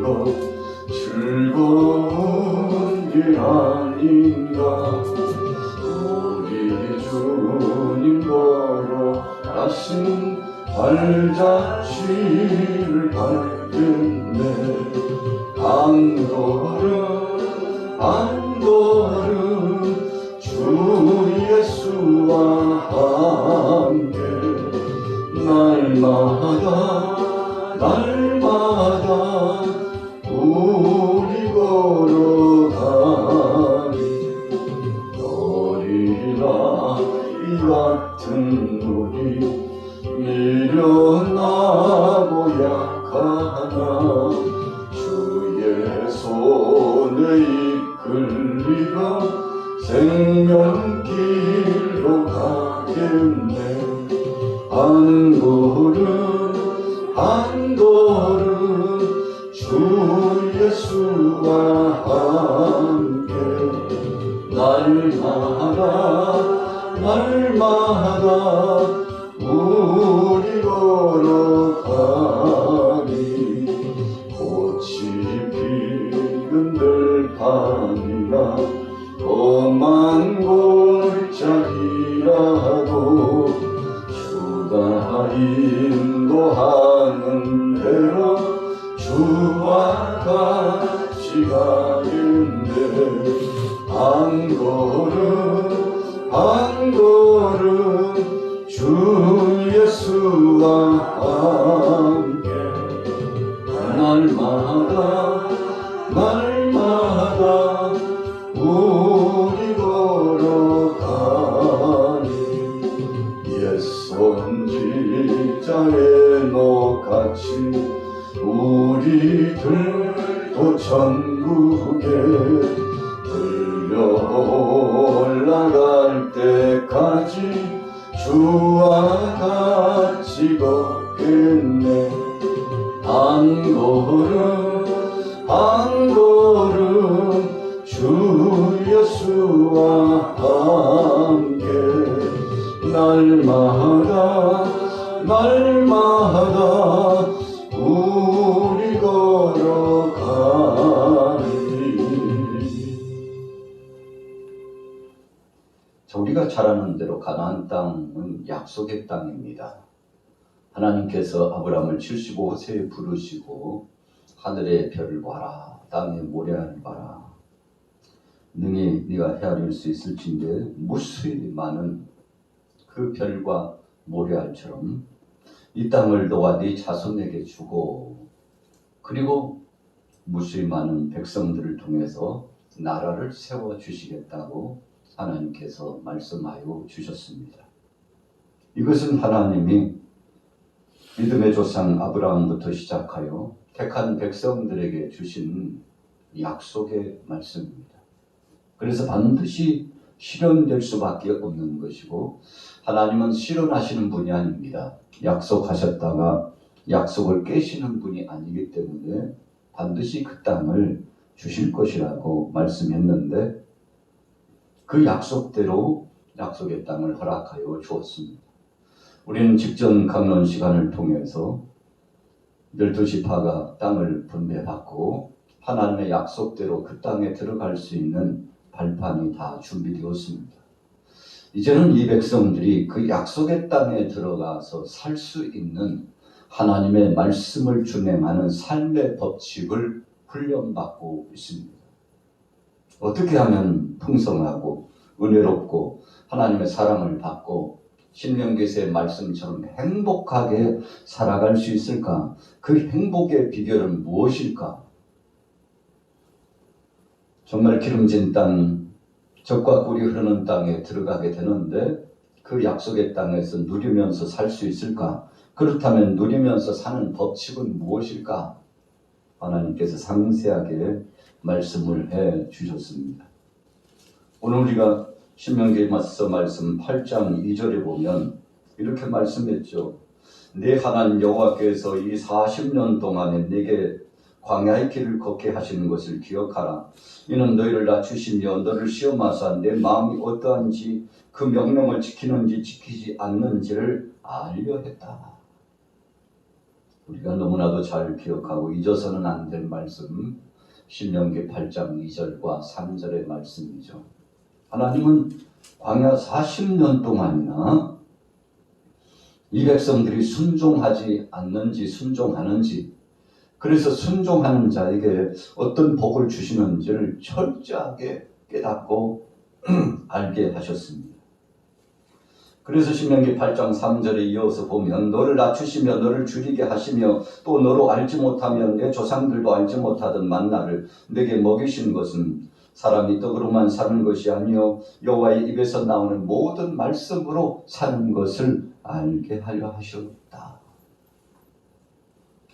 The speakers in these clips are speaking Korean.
것 즐거운 일 아닌가. 우리 주님 걸어가신 발자취를 밟겠네. 한 걸음 한 걸음 주 예수와 함께 날마다 날마다 우리 걸어가리. 어린아이 같은 우리 미련하고 약하나 주의 손에 이끌리가 생명길로 가겠네. 한 걸음 한 걸음 주 예수와 함께 날마다 날마다 우리 걸어가리. 꽃이 피는 들판이나 험한 골짜기라도 주가 인도하는 대로 주와 같이 가겠네. 한 걸음 한 걸음 주 예수와 함께 날마다 날마다 우리 걸어가니. 옛 선지자의 녹같이 우리들도 천국에 들려 올라갈 때까지 주와 같이 걷겠네. 한 걸음 한 걸음 주 예수와 함께 날마다 날마다 우리 걸어가리. 우리가 잘 아는 대로 가나안 땅은 약속의 땅입니다. 하나님께서 아브라함을 75세에 부르시고 하늘의 별을 봐라, 땅의 모래알을 봐라, 능히 네가 헤아릴 수 있을진데 무수히 많은 그 별과 모래알처럼 이 땅을 너와 네 자손에게 주고 그리고 무수히 많은 백성들을 통해서 나라를 세워주시겠다고 하나님께서 말씀하여 주셨습니다. 이것은 하나님이 믿음의 조상 아브라함부터 시작하여 택한 백성들에게 주신 약속의 말씀입니다. 그래서 반드시 실현될 수밖에 없는 것이고 하나님은 실현하시는 분이 아닙니다. 약속하셨다가 약속을 깨시는 분이 아니기 때문에 반드시 그 땅을 주실 것이라고 말씀했는데 그 약속대로 약속의 땅을 허락하여 주었습니다. 우리는 직전 강론 시간을 통해서 12지파가 땅을 분배받고 하나님의 약속대로 그 땅에 들어갈 수 있는 발판이 다 준비되었습니다. 이제는 이 백성들이 그 약속의 땅에 들어가서 살 수 있는 하나님의 말씀을 준행하는 삶의 법칙을 훈련받고 있습니다. 어떻게 하면 풍성하고 은혜롭고 하나님의 사랑을 받고 신명기서의 말씀처럼 행복하게 살아갈 수 있을까? 그 행복의 비결은 무엇일까? 정말 기름진 땅, 젖과 꿀이 흐르는 땅에 들어가게 되는데 그 약속의 땅에서 누리면서 살 수 있을까? 그렇다면 누리면서 사는 법칙은 무엇일까? 하나님께서 상세하게 말씀을 해 주셨습니다. 오늘 우리가 신명기서 말씀 8장 2절에 보면 이렇게 말씀했죠. 네 하나님 여호와께서 이 40년 동안에 네게 광야의 길을 걷게 하시는 것을 기억하라. 이는 너희를 낮추시며 너를 시험하사 내 마음이 어떠한지 그 명령을 지키는지 지키지 않는지를 알려 했다. 우리가 너무나도 잘 기억하고 잊어서는 안 될 말씀, 신명기 8장 2절과 3절의 말씀이죠. 하나님은 광야 40년 동안이나 이 백성들이 순종하지 않는지 순종하는지, 그래서 순종하는 자에게 어떤 복을 주시는지를 철저하게 깨닫고 알게 하셨습니다. 그래서 신명기 8장 3절에 이어서 보면 너를 낮추시며 너를 줄이게 하시며 또 너로 알지 못하면 내 조상들도 알지 못하던 만나를 내게 먹이신 것은 사람이 떡으로만 사는 것이 아니요 여호와의 입에서 나오는 모든 말씀으로 사는 것을 알게 하려 하셨다.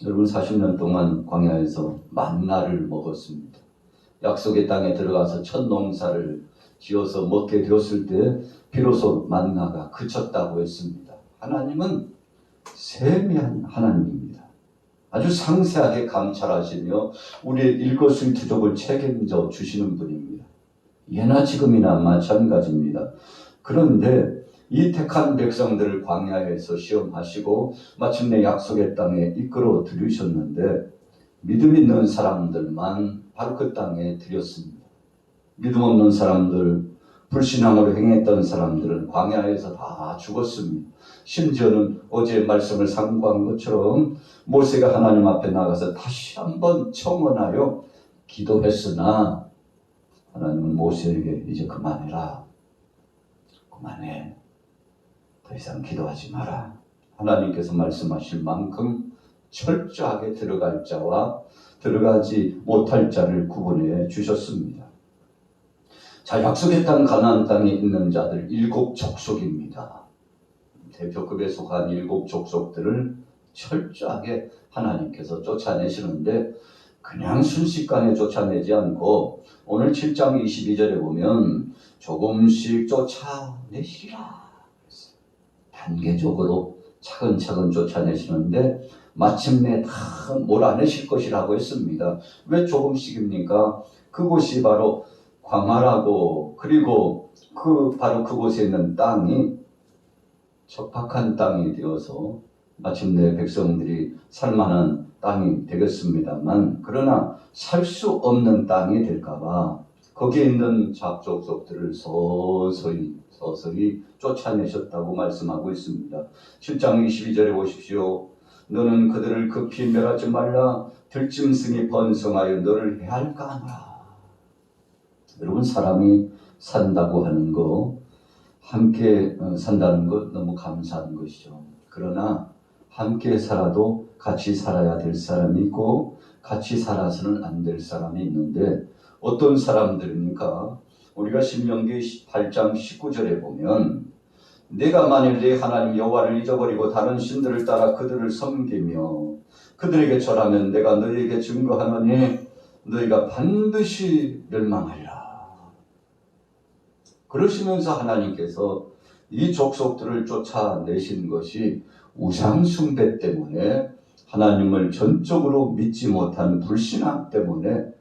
여러분 40년 동안 광야에서 만나를 먹었습니다. 약속의 땅에 들어가서 첫 농사를 지어서 먹게 되었을 때 비로소 만나가 그쳤다고 했습니다. 하나님은 세미한 하나님입니다. 아주 상세하게 감찰하시며 우리의 일거수일투족을 책임져 주시는 분입니다. 예나 지금이나 마찬가지입니다. 그런데 이 택한 백성들을 광야에서 시험하시고 마침내 약속의 땅에 이끌어 들이셨는데 믿음 있는 사람들만 바로 그 땅에 들였습니다. 믿음 없는 사람들, 불신앙으로 행했던 사람들은 광야에서 다 죽었습니다. 심지어는 어제 말씀을 상고한 것처럼 모세가 하나님 앞에 나가서 다시 한번 청원하여 기도했으나 하나님은 모세에게 이제 그만해라. 그만해. 더 이상 기도하지 마라. 하나님께서 말씀하실 만큼 철저하게 들어갈 자와 들어가지 못할 자를 구분해 주셨습니다. 자, 약속의 땅 가나안 땅에 있는 자들 7족속입니다. 대표급에 속한 7족속들을 철저하게 하나님께서 쫓아내시는데 그냥 순식간에 쫓아내지 않고 오늘 7장 22절에 보면 조금씩 쫓아내시리라. 단계적으로 차근차근 쫓아내시는데 마침내 다 몰아내실 것이라고 했습니다. 왜 조금씩입니까? 그곳이 바로 광야라고, 그리고 바로 그곳에 있는 땅이 적박한 땅이 되어서 마침내 백성들이 살만한 땅이 되겠습니다만, 그러나 살 수 없는 땅이 될까봐 거기에 있는 잡족속들을 서서히 쫓아내셨다고 말씀하고 있습니다. 7장 22절에 보십시오. 너는 그들을 급히 멸하지 말라. 들짐승이 번성하여 너를 해할까 하노라. 여러분, 사람이 산다고 하는 거, 함께 산다는 것 너무 감사한 것이죠. 그러나 함께 살아도 같이 살아야 될 사람이 있고 같이 살아서는 안 될 사람이 있는데 어떤 사람들입니까? 우리가 신명기 8장 19절에 보면 내가 만일 네 하나님 여호와를 잊어버리고 다른 신들을 따라 그들을 섬기며 그들에게 절하면 내가 너희에게 증거하노니 너희가 반드시 멸망하리라. 그러시면서 하나님께서 이 족속들을 쫓아내신 것이 우상숭배 때문에, 하나님을 전적으로 믿지 못한 불신앙 때문에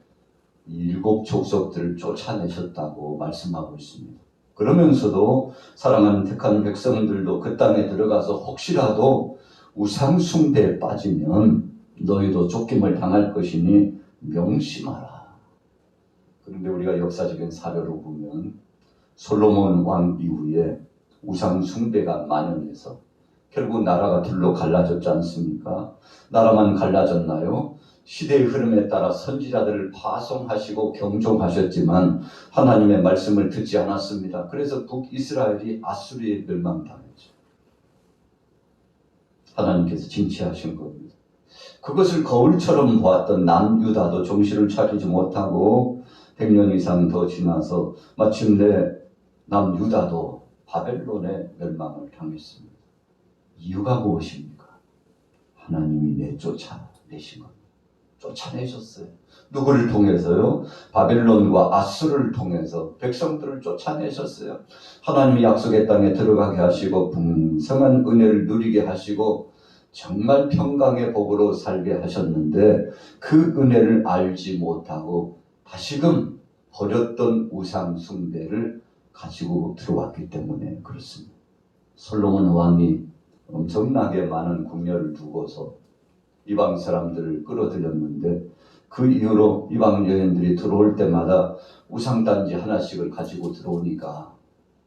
7족속들을 쫓아내셨다고 말씀하고 있습니다. 그러면서도 사랑하는 택한 백성들도 그 땅에 들어가서 혹시라도 우상숭배에 빠지면 너희도 쫓김을 당할 것이니 명심하라. 그런데 우리가 역사적인 사료로 보면 솔로몬 왕 이후에 우상숭배가 만연해서 결국 나라가 둘로 갈라졌지 않습니까? 나라만 갈라졌나요? 시대의 흐름에 따라 선지자들을 파송하시고 경종하셨지만 하나님의 말씀을 듣지 않았습니다. 그래서 북이스라엘이 아수리에 멸망당했죠. 하나님께서 징치하신 겁니다. 그것을 거울처럼 보았던 남유다도 정신을 차리지 못하고 100년 이상 더 지나서 마침내 남유다도 바벨론의 멸망을 당했습니다. 이유가 무엇입니까? 하나님이 내쫓아내신 겁니다. 쫓아내셨어요. 누구를 통해서요? 바벨론과 아수르를 통해서 백성들을 쫓아내셨어요. 하나님이 약속의 땅에 들어가게 하시고 풍성한 은혜를 누리게 하시고 정말 평강의 복으로 살게 하셨는데 그 은혜를 알지 못하고 다시금 버렸던 우상 숭배를 가지고 들어왔기 때문에 그렇습니다. 솔로몬 왕이 엄청나게 많은 궁녀를 두고서 이방 사람들을 끌어들였는데 그 이후로 이방 여인들이 들어올 때마다 우상단지 하나씩을 가지고 들어오니까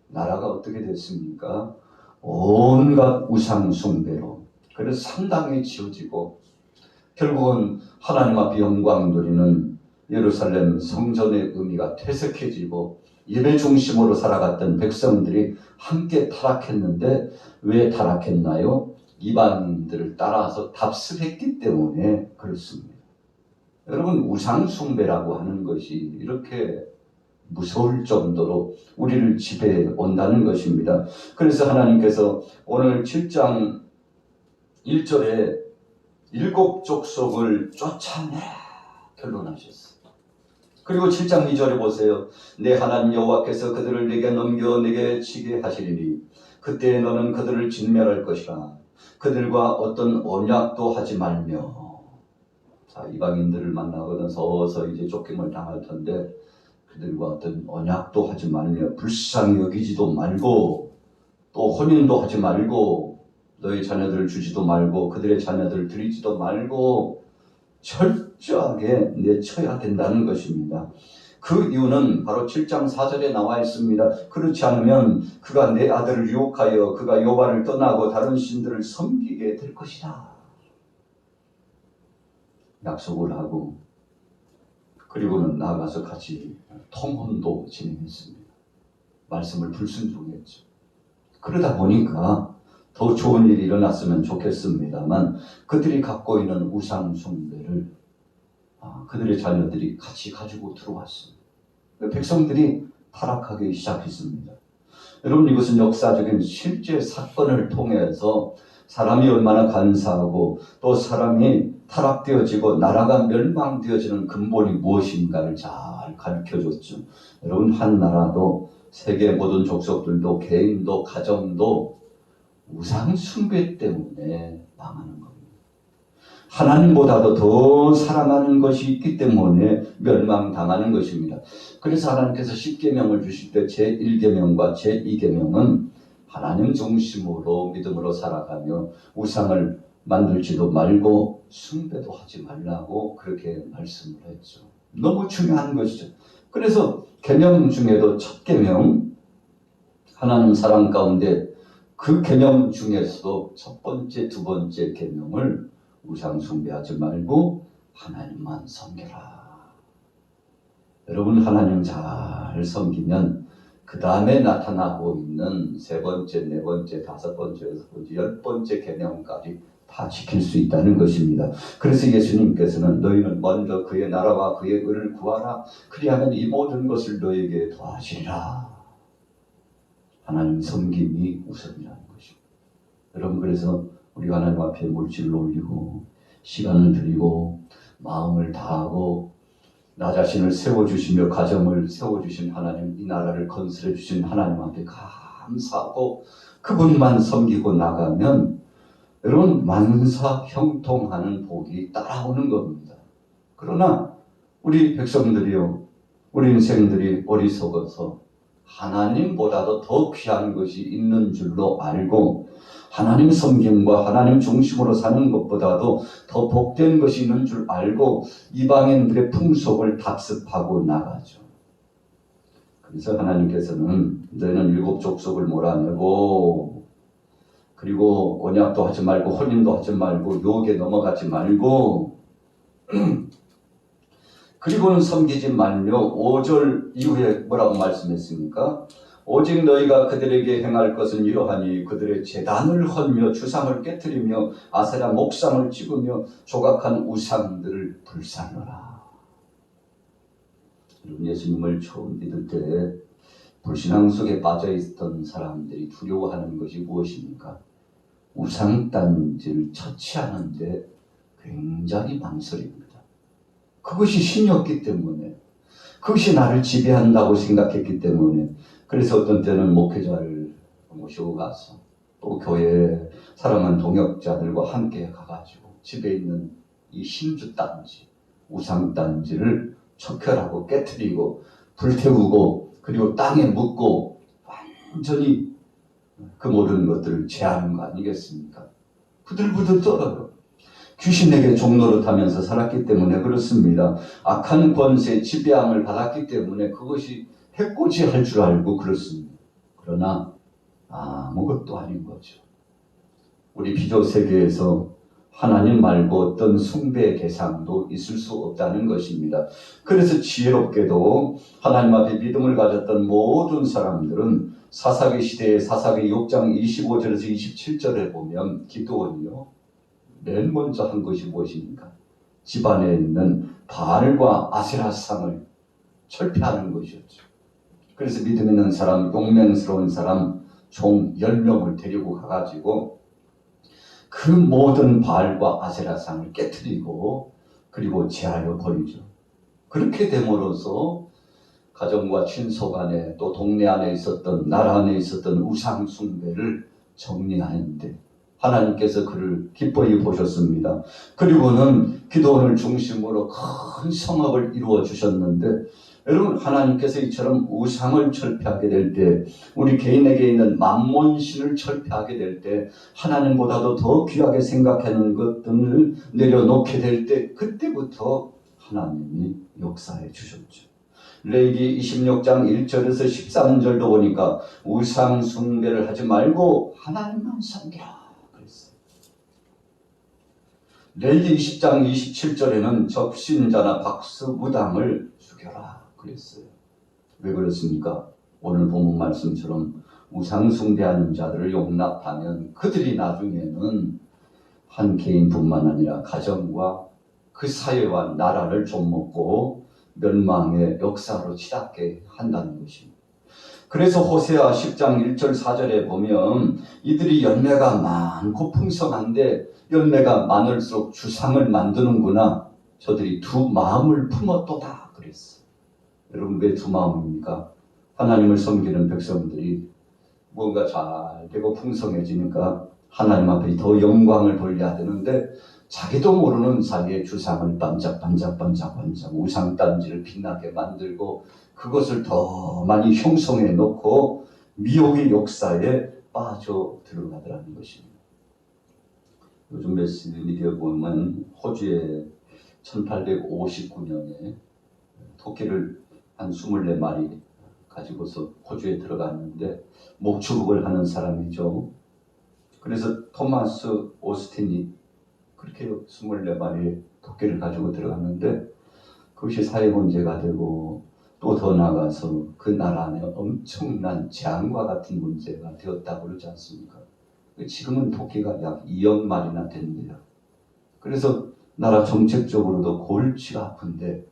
나라가 어떻게 됐습니까? 온갖 우상 숭배로 그래서 상당히 지어지고 결국은 하나님 앞에 영광 누리는 예루살렘 성전의 의미가 퇴색해지고 예배 중심으로 살아갔던 백성들이 함께 타락했는데 왜 타락했나요? 이방인들을 따라서 답습했기 때문에 그렇습니다. 여러분 우상 숭배라고 하는 것이 이렇게 무서울 정도로 우리를 지배해 온다는 것입니다. 그래서 하나님께서 오늘 7장 1절에 7 족속을 쫓아내 결론하셨어요. 그리고 7장 2절에 보세요. 내 하나님 여호와께서 그들을 내게 넘겨 내게 치게 하시리니 그때 너는 그들을 진멸할 것이라. 그들과 어떤 언약도 하지 말며. 자, 이방인들을 만나거든 서서 이제 쫓김을 당할 텐데 그들과 어떤 언약도 하지 말며 불쌍히 여기지도 말고 또 혼인도 하지 말고 너희 자녀들을 주지도 말고 그들의 자녀들을 드리지도 말고 철저하게 내쳐야 된다는 것입니다. 그 이유는 바로 7장 4절에 나와 있습니다. 그렇지 않으면 그가 내 아들을 유혹하여 그가 여호와를 떠나고 다른 신들을 섬기게 될 것이다. 약속을 하고 그리고는 나아가서 같이 통혼도 진행했습니다. 말씀을 불순종했죠. 그러다 보니까 더 좋은 일이 일어났으면 좋겠습니다만 그들이 갖고 있는 우상 숭배를 그들의 자녀들이 같이 가지고 들어왔습니다. 백성들이 타락하기 시작했습니다. 여러분 이것은 역사적인 실제 사건을 통해서 사람이 얼마나 간사하고 또 사람이 타락되어지고 나라가 멸망되어지는 근본이 무엇인가를 잘 가르쳐줬죠. 여러분 한 나라도 세계 모든 족속들도 개인도 가정도 우상 숭배 때문에 망하는 겁니다. 하나님보다도 더 사랑하는 것이 있기 때문에 멸망당하는 것입니다. 그래서 하나님께서 10계명을 주실 때 제1계명과 제2계명은 하나님 중심으로 믿음으로 살아가며 우상을 만들지도 말고 숭배도 하지 말라고 그렇게 말씀을 했죠. 너무 중요한 것이죠. 그래서 계명 중에도 첫 계명 하나님 사랑 가운데 그 계명 중에서도 첫 번째, 두 번째 계명을 우상 숭배하지 말고 하나님만 섬겨라. 여러분 하나님 잘 섬기면 그 다음에 나타나고 있는 세 번째, 네 번째, 다섯 번째, 여섯 번째, 10번째 계명까지 다 지킬 수 있다는 것입니다. 그래서 예수님께서는 너희는 먼저 그의 나라와 그의 의를 구하라. 그리하면 이 모든 것을 너에게 더하시리라. 하나님 섬김이 우선이라는 것입니다. 여러분 그래서 우리가 하나님 앞에 물질을 올리고 시간을 드리고 마음을 다하고 나 자신을 세워주시며 가정을 세워주신 하나님, 이 나라를 건설해 주신 하나님 앞에 감사하고 그분만 섬기고 나가면 여러분 만사 형통하는 복이 따라오는 겁니다. 그러나 우리 백성들이요, 우리 인생들이 어리석어서 하나님보다도 더 귀한 것이 있는 줄로 알고 하나님 섬김과 하나님 중심으로 사는 것보다도 더 복된 것이 있는 줄 알고 이방인들의 풍속을 답습하고 나가죠. 그래서 하나님께서는 너희는 7 족속을 몰아내고 그리고 언약도 하지 말고 혼인도 하지 말고 유혹에 넘어가지 말고 그리고는 섬기지 말며 5절 이후에 뭐라고 말씀했습니까? 오직 너희가 그들에게 행할 것은 이러하니 그들의 제단을 헐며 주상을 깨뜨리며 아세라 목상을 찍으며 조각한 우상들을 불살라라. 예수님을 처음 믿을 때 불신앙 속에 빠져있던 사람들이 두려워하는 것이 무엇입니까? 우상단지를 처치하는데 굉장히 망설입니다. 그것이 신이었기 때문에, 그것이 나를 지배한다고 생각했기 때문에, 그래서 어떤 때는 목회자를 모시고 가서 또 교회에 사랑하는 동역자들과 함께 가가지고 집에 있는 이 신주단지, 우상단지를 척결하고 깨뜨리고 불태우고 그리고 땅에 묻고 완전히 그 모든 것들을 제하는 거 아니겠습니까? 부들부들 떨어요. 귀신에게 종노릇하면서 살았기 때문에 그렇습니다. 악한 권세 지배함을 받았기 때문에 그것이 해코지할 줄 알고 그렇습니다. 그러나 아무것도 아닌 거죠. 우리 비조 세계에서 하나님 말고 어떤 숭배의 대상도 있을 수 없다는 것입니다. 그래서 지혜롭게도 하나님 앞에 믿음을 가졌던 모든 사람들은 사사기 시대의 사사기 6장 25절에서 27절에 보면 기드온이요, 맨 먼저 한 것이 무엇입니까? 집안에 있는 바알과 아세라상을 철폐하는 것이었죠. 그래서 믿음 있는 사람, 용맹스러운 사람 총 10명을 데리고 가가지고 그 모든 바알과 아세라상을 깨뜨리고 그리고 제하여 버리죠. 그렇게 됨으로써 가정과 친속 안에 또 동네 안에 있었던 나라 안에 있었던 우상 숭배를 정리하는데 하나님께서 그를 기뻐히 보셨습니다. 그리고는 기도원을 중심으로 큰 성읍을 이루어 주셨는데 여러분, 하나님께서 이처럼 우상을 철폐하게 될 때, 우리 개인에게 있는 만몬신을 철폐하게 될 때, 하나님보다도 더 귀하게 생각하는 것들을 내려놓게 될 때, 그때부터 하나님이 역사해 주셨죠. 레위기 26장 1절에서 13절도 보니까 우상 숭배를 하지 말고 하나님만 섬기라 그랬어요. 레위기 20장 27절에는 접신자나 박수무당을 죽여라 그랬어요. 왜 그렇습니까? 오늘 본문 말씀처럼 우상 숭배하는 자들을 용납하면 그들이 나중에는 한 개인뿐만 아니라 가정과 그 사회와 나라를 좀먹고 멸망의 역사로 치닫게 한다는 것입니다. 그래서 호세아 10장 1절 4절에 보면 이들이 열매가 많고 풍성한데 열매가 많을수록 주상을 만드는구나. 저들이 두 마음을 품었도다 그랬어요. 여러분, 왜 두 마음입니까? 하나님을 섬기는 백성들이 뭔가 잘 되고 풍성해지니까 하나님 앞에 더 영광을 돌려야 되는데 자기도 모르는 사이에 주상을 반짝반짝 우상단지를 빛나게 만들고 그것을 더 많이 형성해 놓고 미혹의 역사에 빠져 들어가더라는 것입니다. 요즘 매스미디어 보면 호주에 1859년에 토끼를 한 24마리 가지고서 호주에 들어갔는데 목축을 하는 사람이죠. 그래서 토마스 오스틴이 그렇게 24마리의 토끼를 가지고 들어갔는데 그것이 사회 문제가 되고 또 더 나아가서 그 나라 안에 엄청난 재앙과 같은 문제가 되었다고 그러지 않습니까? 지금은 토끼가 약 2억 마리나 된대요. 그래서 나라 정책적으로도 골치가 아픈데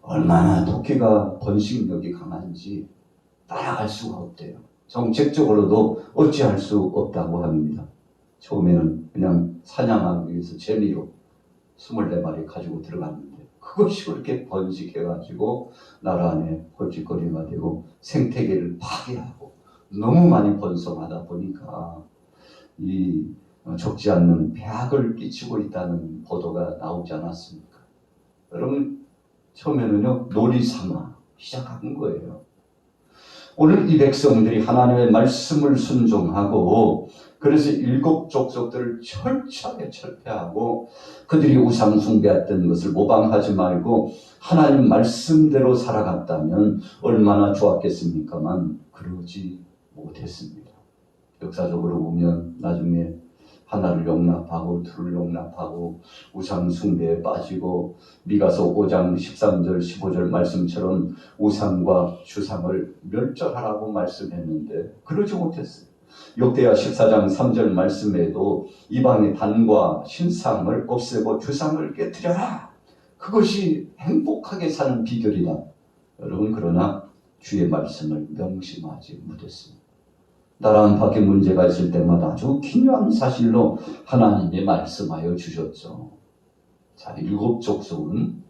얼마나 토끼가 번식력이 강한지 따라갈 수가 없대요. 정책적으로도 어찌할 수 없다고 합니다. 처음에는 그냥 사냥하기 위해서 재미로 24마리 가지고 들어갔는데 그것이 그렇게 번식해가지고 나라 안에 골칫거리가 되고 생태계를 파괴하고 너무 많이 번성하다 보니까 이 적지 않는 배악을 끼치고 있다는 보도가 나오지 않았습니까? 여러분, 처음에는요 놀이 삼아 시작한 거예요. 오늘 이 백성들이 하나님의 말씀을 순종하고 그래서 7 족속들을 철저하게 철폐하고 그들이 우상 숭배했던 것을 모방하지 말고 하나님 말씀대로 살아갔다면 얼마나 좋았겠습니까만 그러지 못했습니다. 역사적으로 보면 나중에 하나를 용납하고 둘을 용납하고 우상 숭배에 빠지고 미가서 5장 13절 15절 말씀처럼 우상과 주상을 멸절하라고 말씀했는데 그러지 못했어요. 역대하 14장 3절 말씀에도 이방의 단과 신상을 없애고 주상을 깨뜨려라. 그것이 행복하게 사는 비결이다. 여러분, 그러나 주의 말씀을 명심하지 못했습니다. 나라 안팎에 문제가 있을 때마다 아주 기묘한 사실로 하나님이 말씀하여 주셨죠. 자, 7 족속은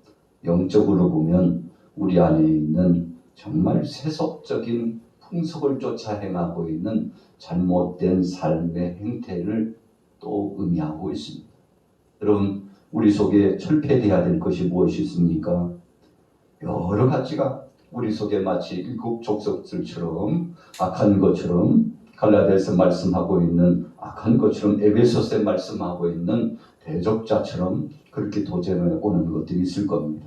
영적으로 보면 우리 안에 있는 정말 세속적인 풍속을 쫓아 행하고 있는 잘못된 삶의 행태를 또 의미하고 있습니다. 여러분, 우리 속에 철폐되어야 될 것이 무엇이 있습니까? 여러 가지가 우리 속에 마치 7 족속들처럼 악한 것처럼 갈라디아서 말씀하고 있는 악한 것처럼 에베소서에 말씀하고 있는 대적자처럼 그렇게 도전해 오는 것들이 있을 겁니다.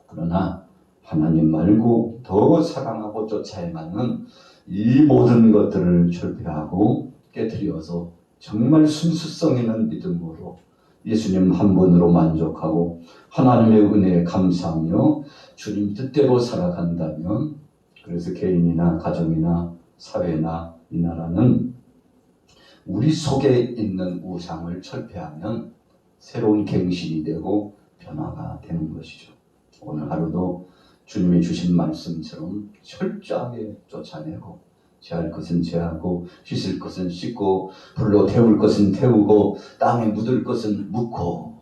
그러나 하나님 말고 더 사랑하고 쫓아야만은 이 모든 것들을 철폐하고 깨뜨려서 정말 순수성 있는 믿음으로 예수님 한 분으로 만족하고 하나님의 은혜에 감사하며 주님 뜻대로 살아간다면, 그래서 개인이나 가정이나 사회나 이 나라는 우리 속에 있는 우상을 철폐하면 새로운 갱신이 되고 변화가 되는 것이죠. 오늘 하루도 주님이 주신 말씀처럼 철저하게 쫓아내고 제할 것은 제하고 씻을 것은 씻고 불로 태울 것은 태우고 땅에 묻을 것은 묻고,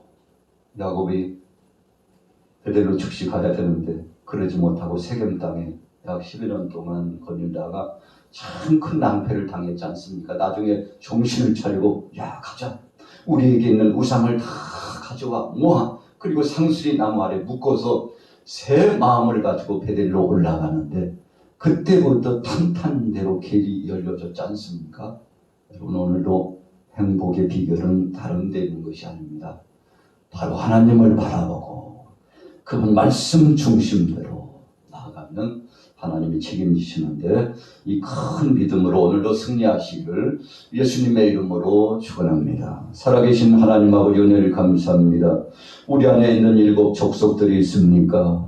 야곱이 베델로 축식하야 되는데 그러지 못하고 세겜 땅에 약 11년 동안 거닐다가 참 큰 낭패를 당했지 않습니까? 나중에 정신을 차리고 야 가자, 우리에게 있는 우상을 다 가져와 모아, 그리고 상수리 나무 아래 묶어서 새 마음을 가지고 베델로 올라가는데 그때부터 탄탄대로 길이 열려졌지 않습니까? 여러분, 오늘도 행복의 비결은 다른 데 있는 것이 아닙니다. 바로 하나님을 바라보고 그분 말씀 중심대로 나아가면 하나님이 책임지시는데, 이 큰 믿음으로 오늘도 승리하시기를 예수님의 이름으로 축원합니다. 살아계신 하나님 아버지, 은혜를 감사합니다. 우리 안에 있는 7 족속들이 있습니까?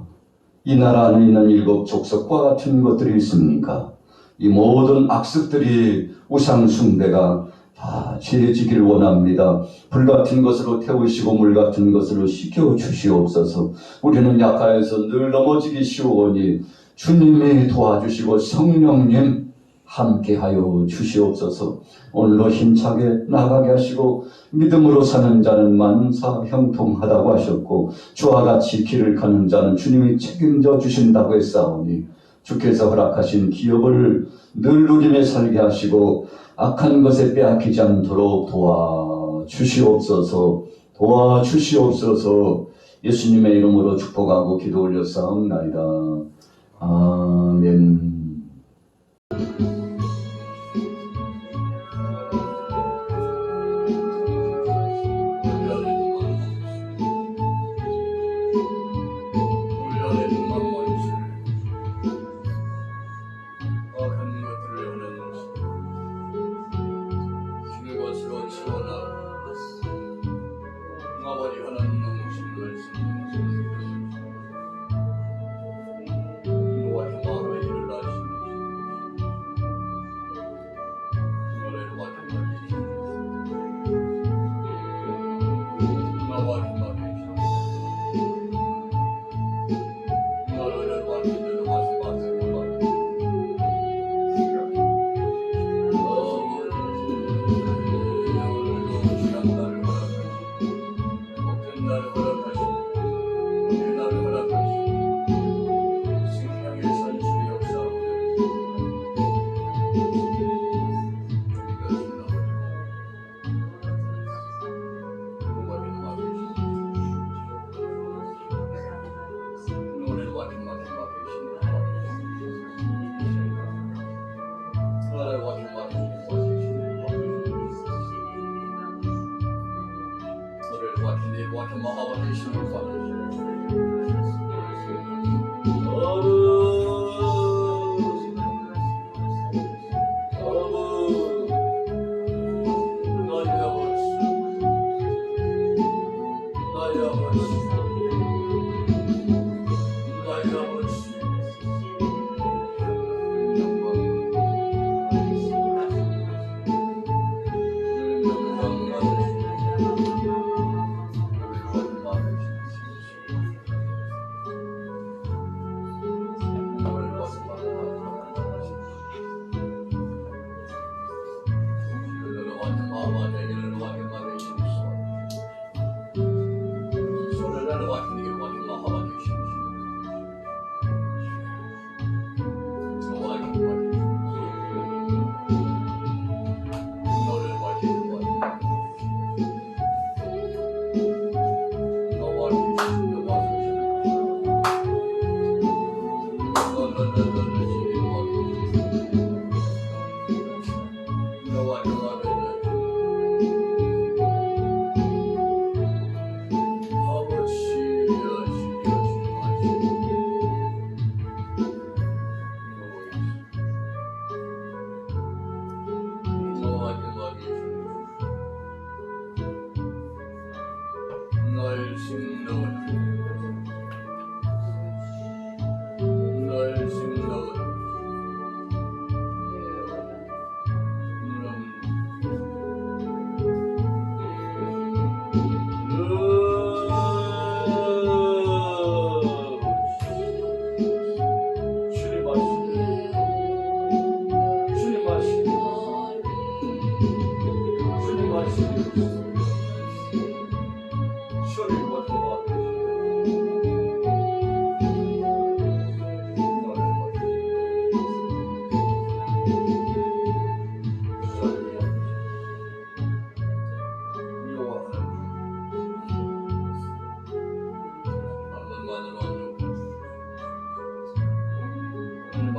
이 나라 안에 있는 7 족속과 같은 것들이 있습니까? 이 모든 악습들이, 우상 숭배가 다 지혜지기를 원합니다. 불 같은 것으로 태우시고 물 같은 것으로 식혀 주시옵소서. 우리는 약하여서 늘 넘어지기 쉬우오니 주님이 도와주시고 성령님 함께하여 주시옵소서. 오늘도 힘차게 나가게 하시고 믿음으로 사는 자는 만사 형통하다고 하셨고 주와 같이 길을 가는 자는 주님이 책임져 주신다고 했사오니 주께서 허락하신 기업을 늘 누리며 살게 하시고 악한 것에 빼앗기지 않도록 도와주시옵소서. 도와주시옵소서. 예수님의 이름으로 축복하고 기도 올렸사옵나이다. 아멘.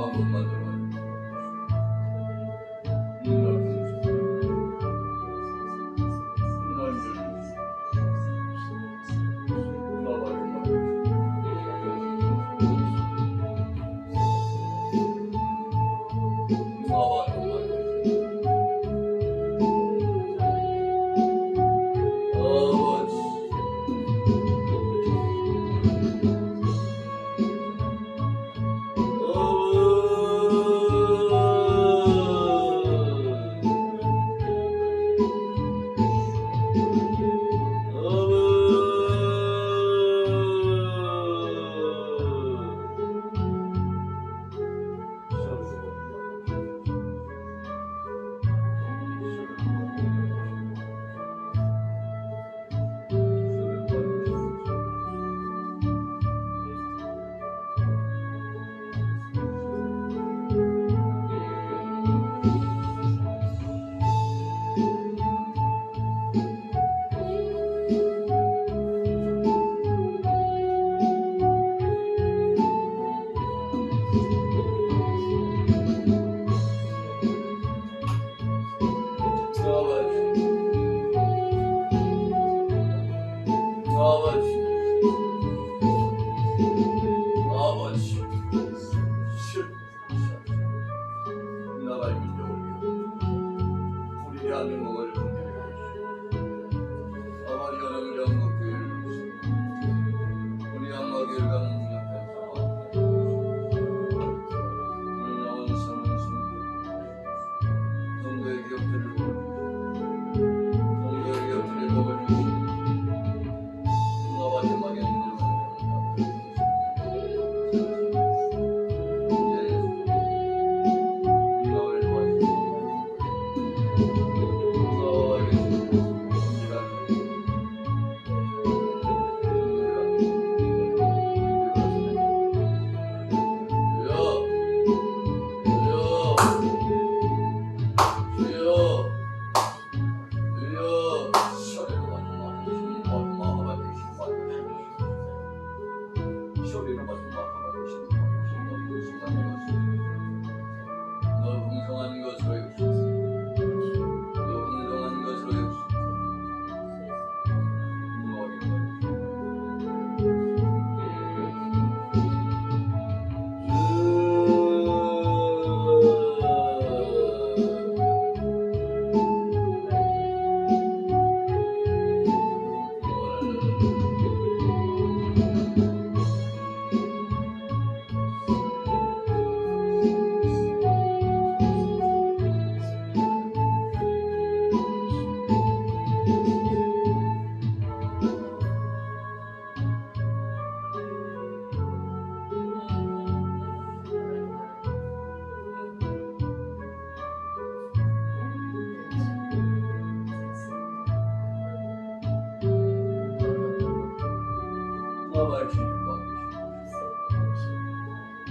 방법만 들어가요.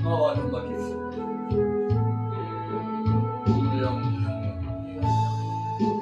나와 좀 맡깁시다.